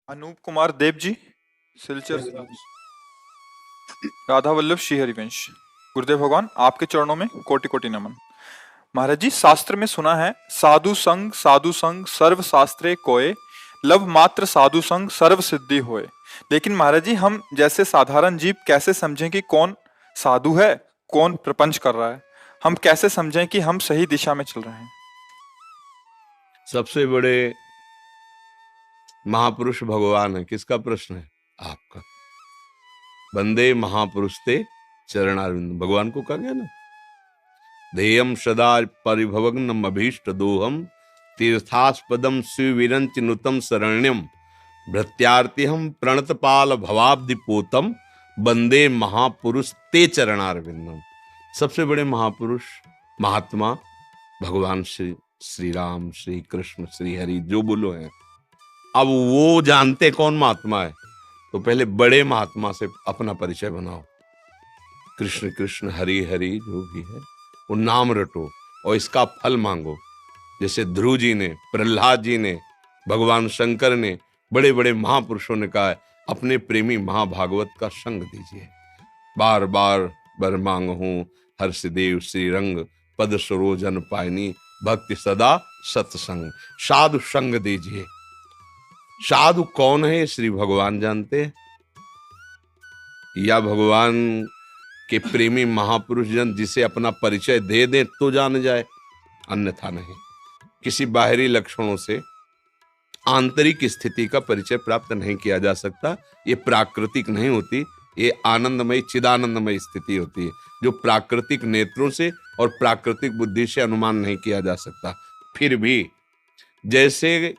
अनूप कुमार देव जी, सिलचर। राधा वल्लभ श्री हरिवंश। गुरुदेव भगवान, आपके चरणों में कोटि कोटि नमन। महाराज जी, शास्त्र में सुना है, साधु संग सर्व शास्त्रे कोय, लव मात्र साधु संग सर्व सिद्धि होए। लेकिन महाराज जी, हम जैसे साधारण जीव कैसे समझें कि कौन साधु है, कौन प्रपंच कर रहा है? हम कैसे समझें कि हम सही दिशा में चल रहे हैं? सबसे बड़े महापुरुष भगवान है। किसका प्रश्न है? आपका। वंदे महापुरुष ते चरणारविंद, भगवान को कहा गया ना। ध्येयम सदा परिभवग्नम अभीष्ट दोहम, तीर्थास्पदम शिविरंच नुतम शरण्यम, भृत्यार्तिहम प्रणतपाल भवाब्दिपोतम, वंदे महापुरुष ते चरणारविंदम। सबसे बड़े महापुरुष महात्मा भगवान श्री राम, श्री कृष्ण, श्री हरि, जो बोलो हैं। अब वो जानते कौन महात्मा है, तो पहले बड़े महात्मा से अपना परिचय बनाओ। कृष्ण कृष्ण, हरि हरि, जो भी है वो नाम रटो और इसका फल मांगो। जैसे ध्रुव जी ने, प्रहलाद जी ने, भगवान शंकर ने, बड़े बड़े महापुरुषों ने कहा है, अपने प्रेमी महाभागवत का संग दीजिए। बार बार बर मांगहूं हर्षदेव श्री रंग, पद सरोजन पायनी, भक्ति सदा सत्संग। साधु संग दीजिए। साधु कौन है, श्री भगवान जानते हैं, या भगवान के प्रेमी महापुरुष जन जिसे अपना परिचय दे दें तो जान जाए, अन्यथा नहीं। किसी बाहरी लक्षणों से आंतरिक स्थिति का परिचय प्राप्त नहीं किया जा सकता। ये प्राकृतिक नहीं होती, ये आनंदमयी चिदानंदमयी स्थिति होती है, जो प्राकृतिक नेत्रों से और प्राकृतिक बुद्धि से अनुमान नहीं किया जा सकता। फिर भी जैसे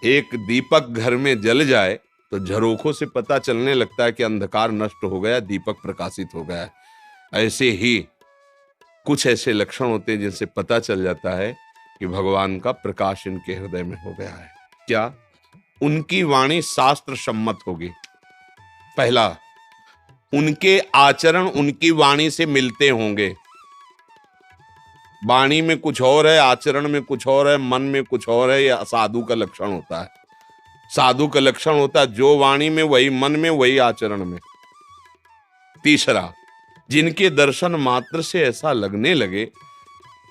एक दीपक घर में जल जाए तो झरोखों से पता चलने लगता है कि अंधकार नष्ट हो गया, दीपक प्रकाशित हो गया है। ऐसे ही कुछ ऐसे लक्षण होते हैं जिनसे पता चल जाता है कि भगवान का प्रकाश इनके हृदय में हो गया है। क्या? उनकी वाणी शास्त्र सम्मत होगी। पहला, उनके आचरण उनकी वाणी से मिलते होंगे। वाणी में कुछ और है, आचरण में कुछ और है, मन में कुछ और है। यह साधु का लक्षण होता है। साधु का लक्षण होता है जो वाणी में वही मन में वही आचरण में। तीसरा, जिनके दर्शन मात्र से ऐसा लगने लगे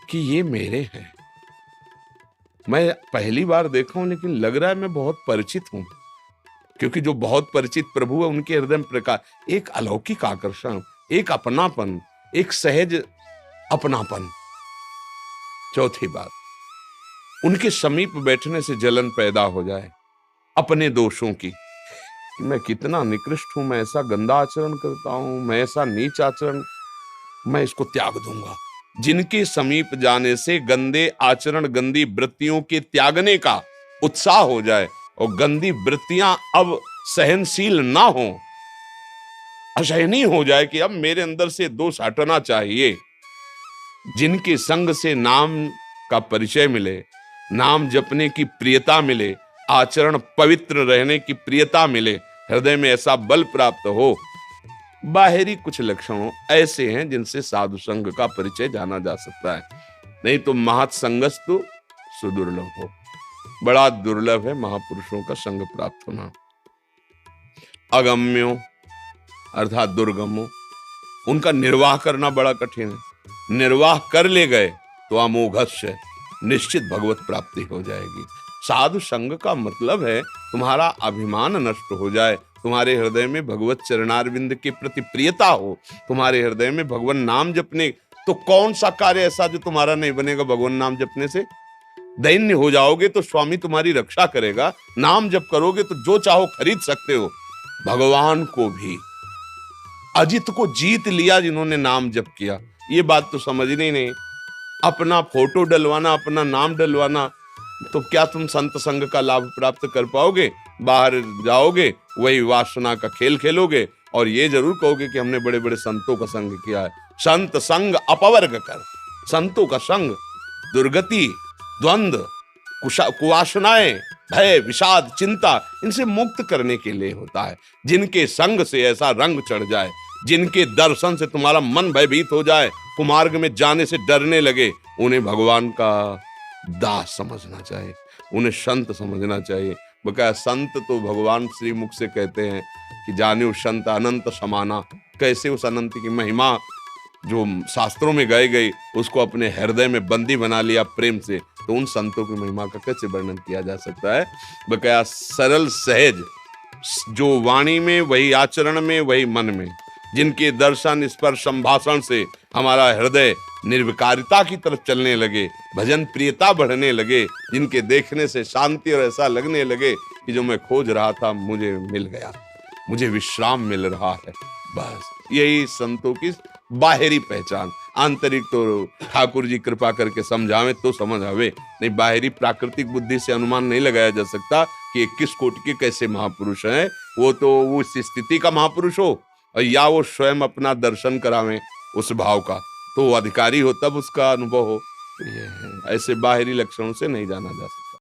कि ये मेरे हैं। मैं पहली बार देखा हूं लेकिन लग रहा है मैं बहुत परिचित हूं, क्योंकि जो बहुत परिचित प्रभु है उनके हृदय में प्रकाश, एक अलौकिक आकर्षण, एक अपनापन, एक सहज अपनापन। चौथी बात, उनके समीप बैठने से जलन पैदा हो जाए अपने दोषों की, मैं कितना निकृष्ट हूं, मैं ऐसा गंदा आचरण करता हूं, मैं ऐसा नीच आचरण, मैं इसको त्याग दूंगा। जिनके समीप जाने से गंदे आचरण, गंदी वृत्तियों के त्यागने का उत्साह हो जाए और गंदी वृत्तियां अब सहनशील ना हो, असहनीय हो जाए कि अब मेरे अंदर से दोष हटना चाहिए। जिनके संग से नाम का परिचय मिले, नाम जपने की प्रियता मिले, आचरण पवित्र रहने की प्रियता मिले, हृदय में ऐसा बल प्राप्त हो। बाहरी कुछ लक्षणों ऐसे हैं जिनसे साधु संघ का परिचय जाना जा सकता है, नहीं तो महत् संगस्तु सुदुर्लभ हो। बड़ा दुर्लभ है महापुरुषों का संग प्राप्त होना। अगम्यो अर्थात दुर्गमो, उनका निर्वाह करना बड़ा कठिन है। निर्वाह कर ले गए तो अमोघस्य निश्चित भगवत प्राप्ति हो जाएगी। साधु संग का मतलब है तुम्हारा अभिमान नष्ट हो जाए, तुम्हारे हृदय में भगवत चरणारविंद के प्रति प्रियता हो, तुम्हारे हृदय में भगवान नाम जपने। तो कौन सा कार्य ऐसा जो तुम्हारा नहीं बनेगा भगवान नाम जपने से? दैन्य हो जाओगे तो स्वामी तुम्हारी रक्षा करेगा, नाम जप करोगे तो जो चाहो खरीद सकते हो। भगवान को भी, अजित को जीत लिया जिन्होंने नाम जप किया। ये बात तो समझनी ही नहीं। अपना फोटो डलवाना, अपना नाम डलवाना, तो क्या तुम संत संग का लाभ प्राप्त कर पाओगे? बाहर जाओगे वही वासना का खेल खेलोगे और ये जरूर कहोगे कि हमने बड़े बड़े संतों का संग किया है। संत संग अपवर्ग कर, संतों का संग दुर्गति, द्वंद्व, कुवासनाएं, भय, विषाद, चिंता, इनसे मुक्त करने के लिए होता है। जिनके संग से ऐसा रंग चढ़ जाए, जिनके दर्शन से तुम्हारा मन भयभीत हो जाए, कुमार्ग में जाने से डरने लगे, उन्हें भगवान का दास समझना चाहिए, उन्हें संत समझना चाहिए, बकाया संत तो भगवान श्री मुख से कहते हैं कि जान्यो संत अनंत समाना। कैसे उस अनंत की महिमा जो शास्त्रों में गाई गई उसको अपने हृदय में बंदी बना लिया प्रेम से, तो उन संतों की महिमा का कैसे वर्णन किया जा सकता है। बकाया सरल सहज, जो वाणी में वही आचरण में वही मन में, जिनके दर्शन स्पर्श संभाषण से हमारा हृदय निर्विकारिता की तरफ चलने लगे, भजन प्रियता बढ़ने लगे, जिनके देखने से शांति और ऐसा लगने लगे कि जो मैं खोज रहा था मुझे मिल गया, मुझे विश्राम मिल रहा है। बस यही संतों की बाहरी पहचान। आंतरिक तो ठाकुर जी कृपा करके समझावे तो समझ आवे, नहीं बाहरी प्राकृतिक बुद्धि से अनुमान नहीं लगाया जा सकता कि 21 कोटि के कैसे महापुरुष हैं। वो तो उस स्थिति का महापुरुष हो या वो स्वयं अपना दर्शन करावें उस भाव का, तो वो अधिकारी हो तब उसका अनुभव हो। ये है, ऐसे बाहरी लक्षणों से नहीं जाना जा सकता।